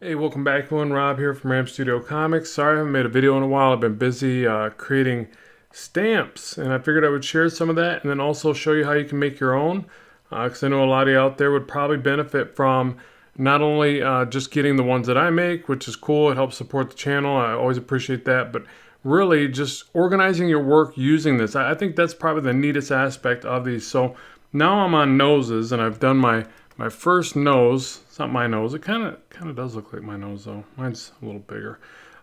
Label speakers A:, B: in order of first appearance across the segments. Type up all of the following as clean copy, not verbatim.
A: Hey, welcome back everyone. Rob here from Ram Studio Comics. Sorry I haven't made a video in a while. I've been busy creating stamps, and I figured I would share some of that and then also show you how you can make your own, because I know a lot of you out there would probably benefit from not only just getting the ones that I make, which is cool, it helps support the channel, I always appreciate that, but really just organizing your work using this. I think that's probably the neatest aspect of these. So now I'm on noses, and I've done my first nose. It's not my nose. It kind of does look like my nose though. Mine's a little bigger.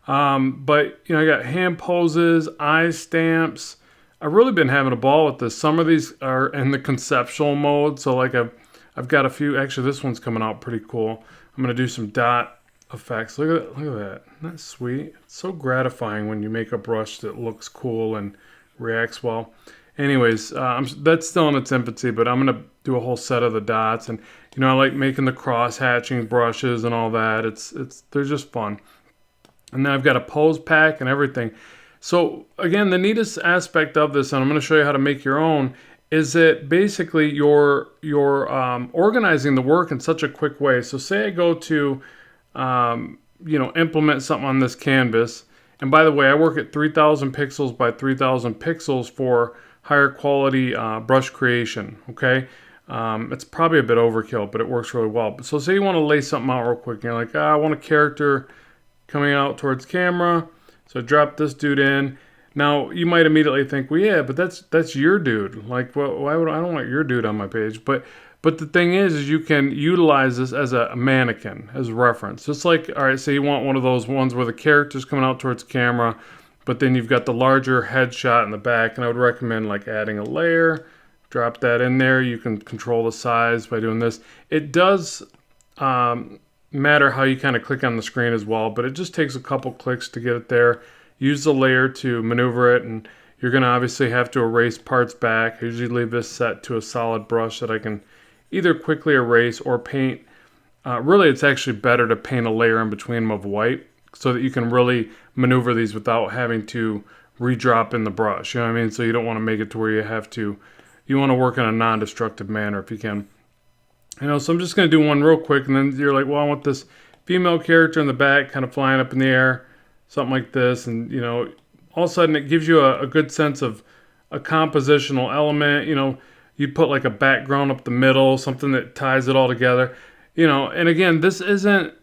A: But I got hand poses, eye stamps. I've really been having a ball with this. Some of these are in the conceptual mode. So like I've got a few. Actually, this one's coming out pretty cool. I'm gonna do some dot effects. Look at that. Isn't that sweet? It's so gratifying when you make a brush that looks cool and reacts well. Anyways, that's still in its infancy, but I'm gonna do a whole set of the dots, and I like making the cross hatching brushes and all that. They're just fun. And then I've got a pose pack and everything. So again, the neatest aspect of this, and I'm gonna show you how to make your own, is that basically you're organizing the work in such a quick way. So say I go to implement something on this canvas, and by the way, I work at 3,000 pixels by 3,000 pixels for higher quality brush creation. Okay, it's probably a bit overkill, but it works really well. So say you want to lay something out real quick, and you're like, I want a character coming out towards camera, so drop this dude in. Now you might immediately think, well, yeah, but that's your dude. Like, well, I don't want your dude on my page. But the thing is you can utilize this as a mannequin, as a reference. Just like, all right, say you want one of those ones where the character's coming out towards camera, but then you've got the larger headshot in the back, and I would recommend like adding a layer, drop that in there. You can control the size by doing this. It does matter how you kind of click on the screen as well, but it just takes a couple clicks to get it there. Use the layer to maneuver it, and you're going to obviously have to erase parts back. I usually leave this set to a solid brush that I can either quickly erase or paint. Really, it's actually better to paint a layer in between them of white, so that you can really maneuver these without having to redrop in the brush. You know what I mean? So you don't want to make it to where you want to work in a non-destructive manner if you can. So I'm just going to do one real quick, and then you're like, well, I want this female character in the back kind of flying up in the air, something like this, and all of a sudden it gives you a good sense of a compositional element. You'd put like a background up the middle, something that ties it all together. And again, this isn't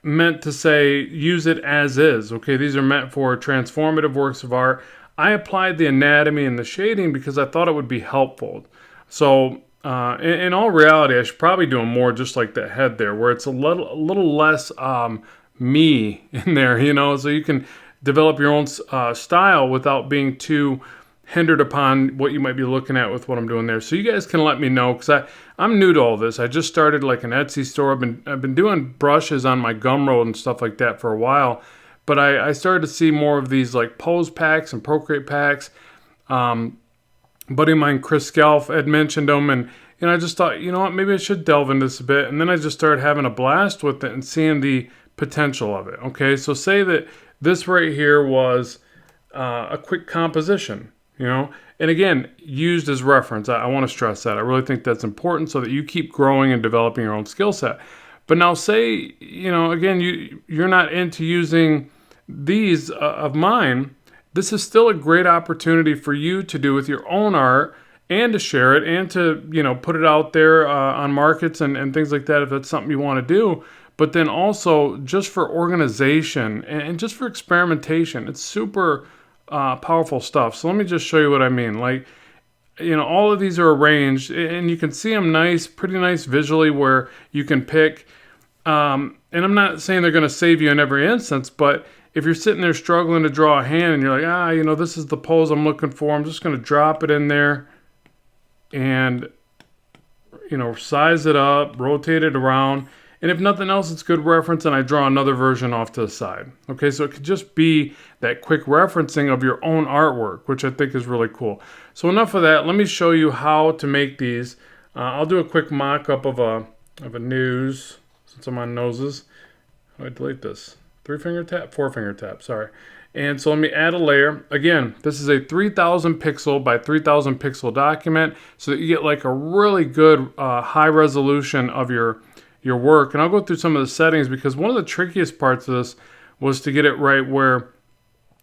A: meant to say use it as is. Okay, these are meant for transformative works of art. I applied the anatomy and the shading because I thought it would be helpful. So in all reality, I should probably do them more just like the head there, where it's a little less me in there, so you can develop your own style without being too hindered upon what you might be looking at with what I'm doing there. So you guys can let me know, because I'm new to all this. I just started like an Etsy store. I've been doing brushes on my Gumroad and stuff like that for a while, but I started to see more of these like pose packs and Procreate packs. Buddy of mine, Chris Scalf, had mentioned them, and I just thought, what, maybe I should delve into this a bit. And then I just started having a blast with it and seeing the potential of it. Okay, so say that this right here was a quick composition. And again, used as reference. I want to stress that. I really think that's important so that you keep growing and developing your own skill set. But now say, again, you're not into using these of mine. This is still a great opportunity for you to do with your own art and to share it and to, put it out there on markets and things like that if that's something you want to do. But then also just for organization and just for experimentation. It's super powerful stuff. So let me just show you what I mean. Like, all of these are arranged, and you can see them pretty nice visually, where you can pick. And I'm not saying they're going to save you in every instance, but if you're sitting there struggling to draw a hand and you're like, this is the pose I'm looking for, I'm just going to drop it in there and, size it up, rotate it around. And if nothing else, it's good reference, and I draw another version off to the side. Okay, so it could just be that quick referencing of your own artwork, which I think is really cool. So enough of that. Let me show you how to make these. I'll do a quick mock-up of a news, since I'm on noses. How do I delete this? 3-finger tap? 4-finger tap, sorry. And so let me add a layer. Again, this is a 3,000 pixel by 3,000 pixel document, so that you get like a really good high resolution of your your work. And I'll go through some of the settings, because one of the trickiest parts of this was to get it right where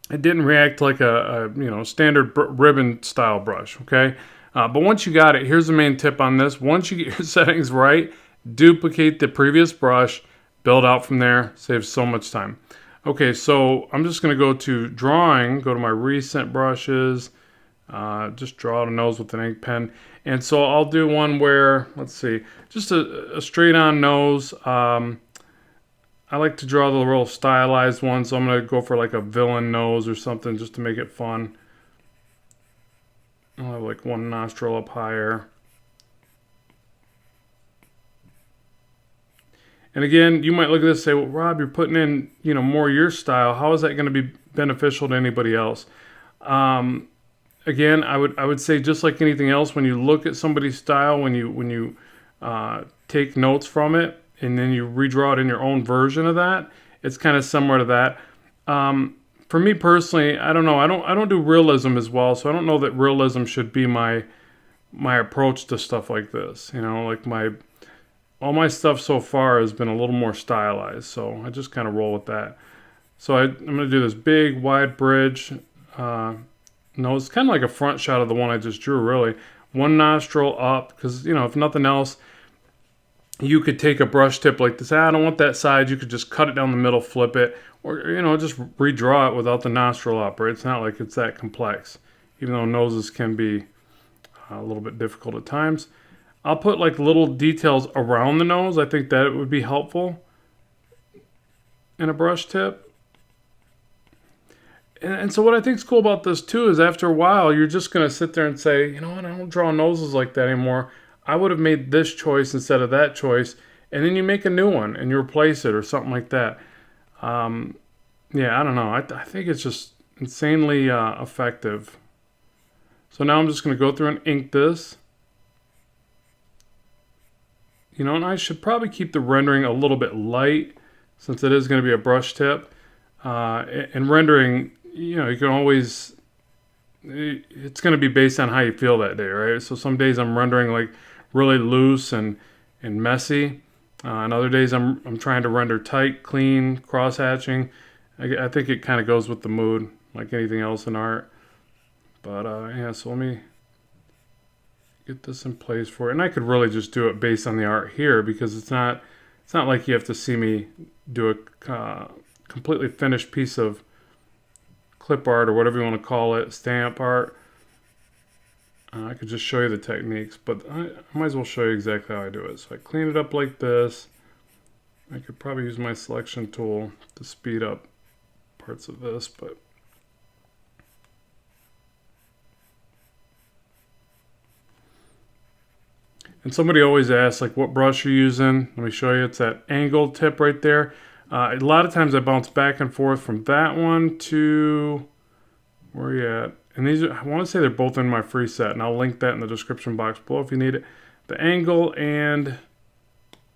A: it didn't react like a standard ribbon style brush, okay? But once you got it, here's the main tip on this. Once you get your settings right, duplicate the previous brush, build out from there, saves so much time. Okay, so I'm just going to go to drawing, go to my recent brushes, just draw the nose with an ink pen. And so I'll do one where, let's see, just a straight on nose. I like to draw the real stylized one, so I'm going to go for like a villain nose or something just to make it fun. I'll have like one nostril up higher. And again, you might look at this and say, well, Rob, you're putting in, more your style. How is that going to be beneficial to anybody else? Again, I would say, just like anything else, when you look at somebody's style, when you take notes from it, and then you redraw it in your own version of that, it's kind of similar to that. For me personally, I don't know. I don't do realism as well, so I don't know that realism should be my approach to stuff like this. Like all my stuff so far has been a little more stylized, so I just kind of roll with that. So I'm going to do this big, wide bridge. It's kind of like a front shot of the one I just drew, really. One nostril up, because, if nothing else, you could take a brush tip like this. I don't want that side. You could just cut it down the middle, flip it, or, just redraw it without the nostril up, right? It's not like it's that complex, even though noses can be a little bit difficult at times. I'll put like little details around the nose. I think that would be helpful in a brush tip. And so what I think is cool about this too is, after a while, you're just going to sit there and say, I don't draw noses like that anymore. I would have made this choice instead of that choice. And then you make a new one and you replace it or something like that. Yeah, I don't know. I think it's just insanely effective. So now I'm just going to go through and ink this. And I should probably keep the rendering a little bit light, since it is going to be a brush tip. And rendering, you can always, it's going to be based on how you feel that day, right? So some days I'm rendering like really loose and messy. And other days I'm trying to render tight, clean, cross-hatching. I think it kind of goes with the mood, like anything else in art. But yeah, so let me get this in place for it. And I could really just do it based on the art here, because it's not like you have to see me do a completely finished piece of clip art, or whatever you want to call it, stamp art. I could just show you the techniques, but I might as well show you exactly how I do it. So I clean it up like this. I could probably use my selection tool to speed up parts of this, but and somebody always asks, like, what brush you're using. Let me show you. It's that angled tip right there. A lot of times I bounce back and forth from that one to, where are you at? And these are, I want to say they're both in my free set, and I'll link that in the description box below if you need it. The angle and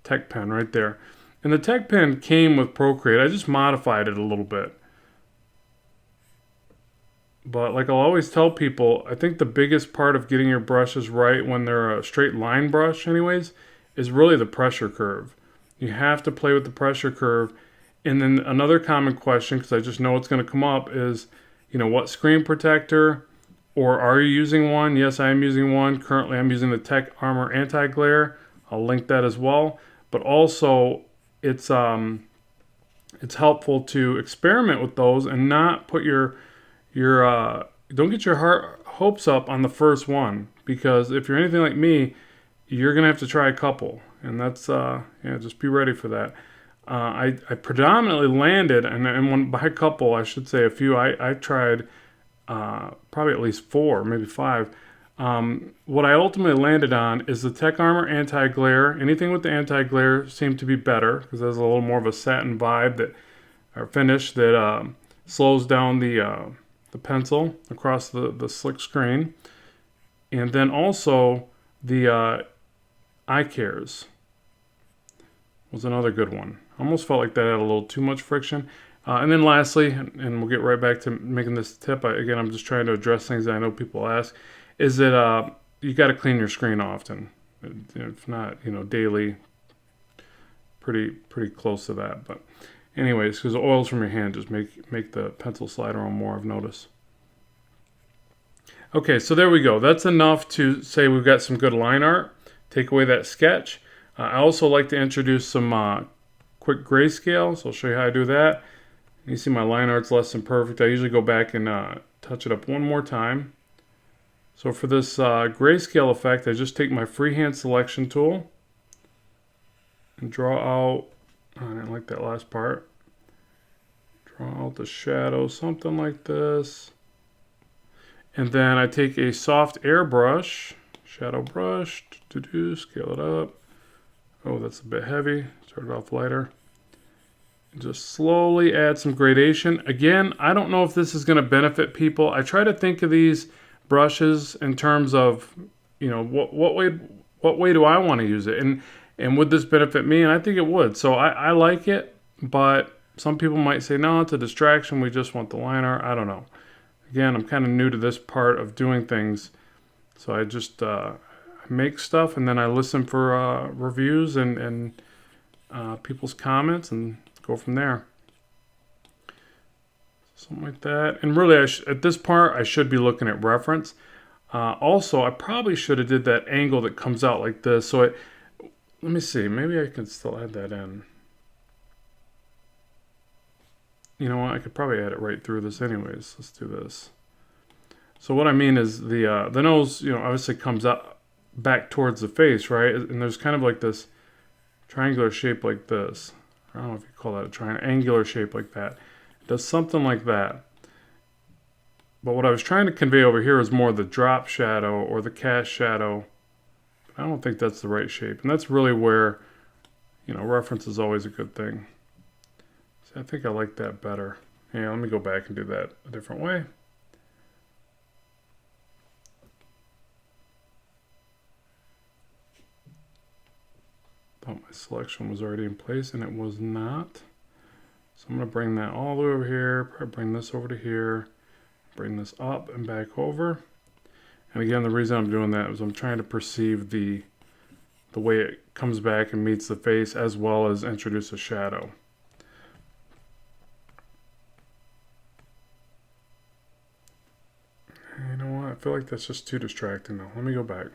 A: tech pen right there. And the tech pen came with Procreate. I just modified it a little bit. But like I'll always tell people, I think the biggest part of getting your brushes right when they're a straight line brush anyways, is really the pressure curve. You have to play with the pressure curve. And then another common question, because I just know it's going to come up, is, what screen protector, or are you using one? Yes, I am using one. Currently, I'm using the Tech Armor Anti-Glare. I'll link that as well. But also, it's helpful to experiment with those and not put your don't get your hopes up on the first one, because if you're anything like me, you're gonna have to try a couple, and that's just be ready for that. I predominantly landed, and when by a couple I should say a few. I tried probably at least 4, maybe 5. What I ultimately landed on is the Tech Armor Anti-Glare. Anything with the anti-glare seemed to be better, because there's a little more of a satin vibe or finish that slows down the pencil across the slick screen. And then also the eye cares was another good one. Almost felt like that had a little too much friction. And then lastly, and we'll get right back to making this tip. Again, I'm just trying to address things that I know people ask, is that you got to clean your screen often. If not, daily, pretty close to that. But anyways, because the oils from your hand just make the pencil slide around more, I've noticed. Okay, so there we go. That's enough to say we've got some good line art. Take away that sketch. I also like to introduce some quick grayscale, so I'll show you how I do that. You see my line art's less than perfect. I usually go back and touch it up one more time. So for this grayscale effect, I just take my freehand selection tool and draw out, I didn't like that last part, draw out the shadow, something like this. And then I take a soft airbrush, shadow brush, scale it up. Oh, that's a bit heavy. Start it off lighter. And just slowly add some gradation. Again, I don't know if this is going to benefit people. I try to think of these brushes in terms of, you know, what way do I want to use it, and would this benefit me? And I think it would. So I like it, but some people might say, no, it's a distraction. We just want the line art. I don't know. Again, I'm kind of new to this part of doing things, so I just make stuff and then I listen for reviews and people's comments and go from there. Something like that. And really, at this part, I should be looking at reference. Also, I probably should have did that angle that comes out like this. So let me see. Maybe I can still add that in. You know what? I could probably add it right through this anyways. Let's do this. So what I mean is the nose, you know, obviously comes up back towards the face, right? And there's kind of like this triangular shape like this. I don't know if you call that a triangular shape like that. It does something like that. But what I was trying to convey over here is more the drop shadow or the cast shadow. I don't think that's the right shape. And that's really where, you know, reference is always a good thing. I think I like that better. Yeah, let me go back and do that a different way. Thought my selection was already in place and it was not. So I'm going to bring that all the way over here, probably bring this over to here, bring this up and back over. And again, the reason I'm doing that is I'm trying to perceive the way it comes back and meets the face, as well as introduce a shadow. You know what? I feel like that's just too distracting though. Let me go back.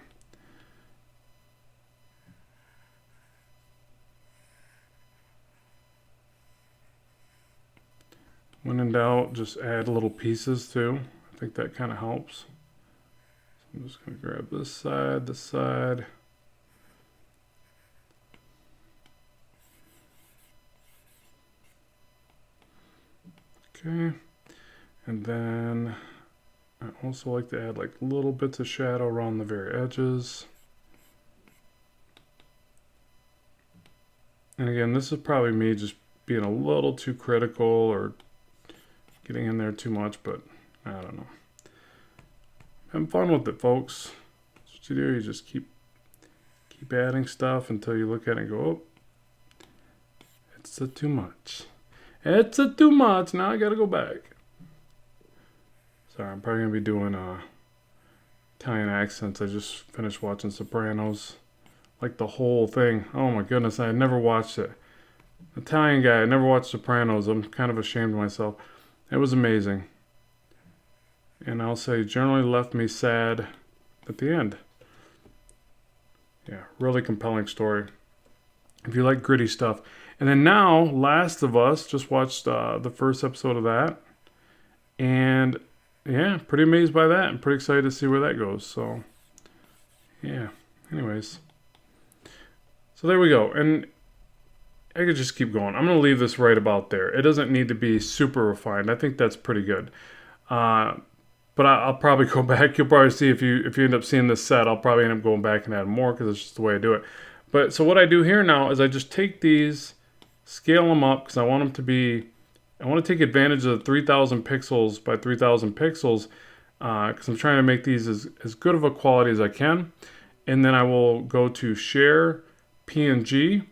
A: When in doubt, just add little pieces too. I think that kind of helps. So I'm just going to grab this side. Okay. And then I also like to add like little bits of shadow around the very edges. And again, this is probably me just being a little too critical or getting in there too much, but I don't know. Having fun with it, folks. That's what you do. You just keep adding stuff until you look at it and go, oh, it's too much. It's too much. Now I gotta go back. Sorry, I'm probably gonna be doing Italian accents. I just finished watching Sopranos, like the whole thing. Oh my goodness, I had never watched it. Italian guy, I never watched Sopranos. I'm kind of ashamed of myself. It was amazing. And I'll say generally left me sad at the end. Yeah, really compelling story. If you like gritty stuff. And then now, Last of Us, just watched the first episode of that. And yeah, pretty amazed by that. I'm pretty excited to see where that goes. So yeah, anyways. So there we go. And I could just keep going. I'm going to leave this right about there. It doesn't need to be super refined. I think that's pretty good. But I'll probably go back. You'll probably see if you end up seeing this set, I'll probably end up going back and add more because it's just the way I do it. But so what I do here now is I just take these, scale them up because I want them to be, I want to take advantage of the 3000 pixels by 3000 pixels because I'm trying to make these as good of a quality as I can. And then I will go to Share PNG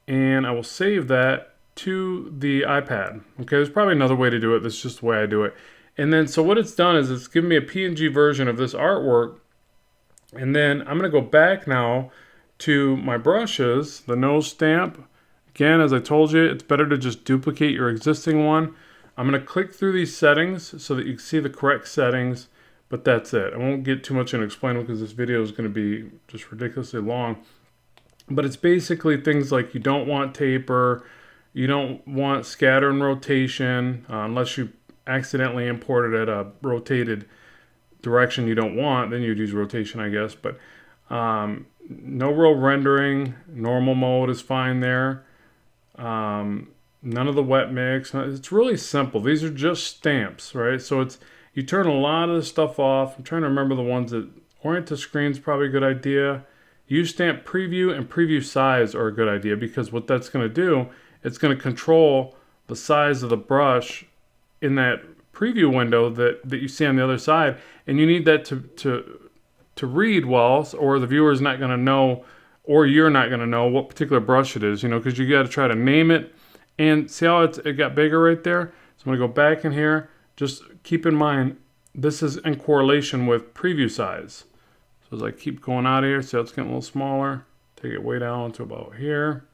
A: and I will save that to the iPad. Okay, there's probably another way to do it. That's just the way I do it. And then so what it's done is it's given me a PNG version of this artwork. And then I'm going to go back now to my brushes, the nose stamp. Again, as I told you, it's better to just duplicate your existing one. I'm going to click through these settings so that you can see the correct settings, but that's it. I won't get too much into explaining because this video is going to be just ridiculously long. But it's basically things like you don't want taper, you don't want scatter and rotation, unless you accidentally imported at a rotated direction you don't want, then you'd use rotation, I guess. But no real rendering, normal mode is fine there. None of the wet mix. It's really simple. These are just stamps, right? So it's, you turn a lot of the stuff off. I'm trying to remember the ones that orient to screen is probably a good idea. Use stamp preview and preview size are a good idea, because what that's going to do, it's going to control the size of the brush in that preview window that you see on the other side, and you need that to read well, or the viewer is not going to know, or you're not going to know what particular brush it is, you know, because you got to try to name it. And see how it got bigger right there? So I'm going to go back in here. Just keep in mind, this is in correlation with preview size. So as I keep going out of here, see how it's getting a little smaller. Take it way down to about here.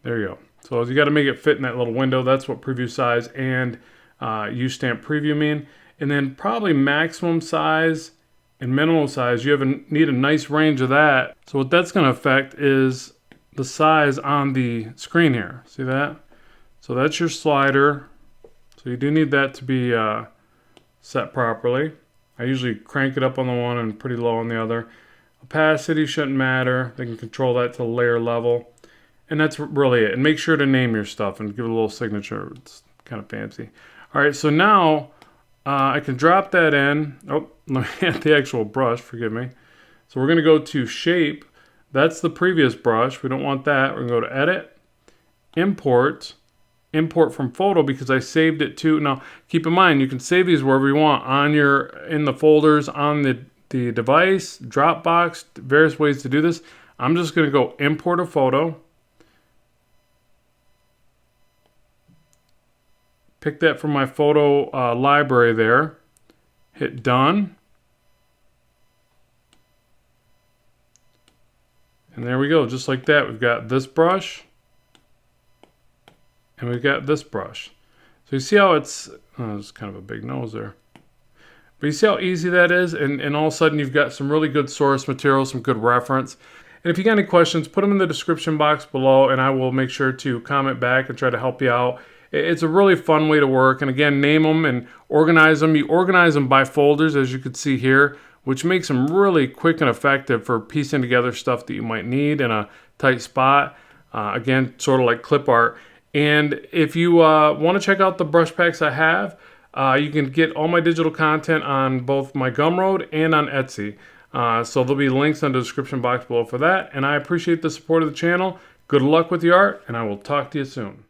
A: There you go. So you got to make it fit in that little window. That's what preview size and use stamp preview mean. And then probably maximum size and minimum size. You need a nice range of that. So what that's going to affect is the size on the screen here. See that? So that's your slider. So you do need that to be set properly. I usually crank it up on the one and pretty low on the other. Opacity shouldn't matter. They can control that to the layer level. And that's really it. And make sure to name your stuff and give it a little signature. It's kind of fancy. All right, so now I can drop that in. Oh, let me add the actual brush, forgive me. So we're gonna go to shape. That's the previous brush. We don't want that. We're gonna go to edit, import from photo, because I saved it to. Now, keep in mind, you can save these wherever you want, in the folders, on the device, Dropbox, various ways to do this. I'm just gonna go import a photo. Pick that from my photo library there. Hit done. And there we go, just like that. We've got this brush. And we've got this brush. So you see how it's kind of a big nose there. But you see how easy that is? And all of a sudden you've got some really good source material, some good reference. And if you got any questions, put them in the description box below, and I will make sure to comment back and try to help you out. It's a really fun way to work. And again, name them and organize them. You organize them by folders, as you can see here, which makes them really quick and effective for piecing together stuff that you might need in a tight spot. Again, sort of like clip art. And if you want to check out the brush packs I have, you can get all my digital content on both my Gumroad and on Etsy. So there'll be links in the description box below for that. And I appreciate the support of the channel. Good luck with the art, and I will talk to you soon.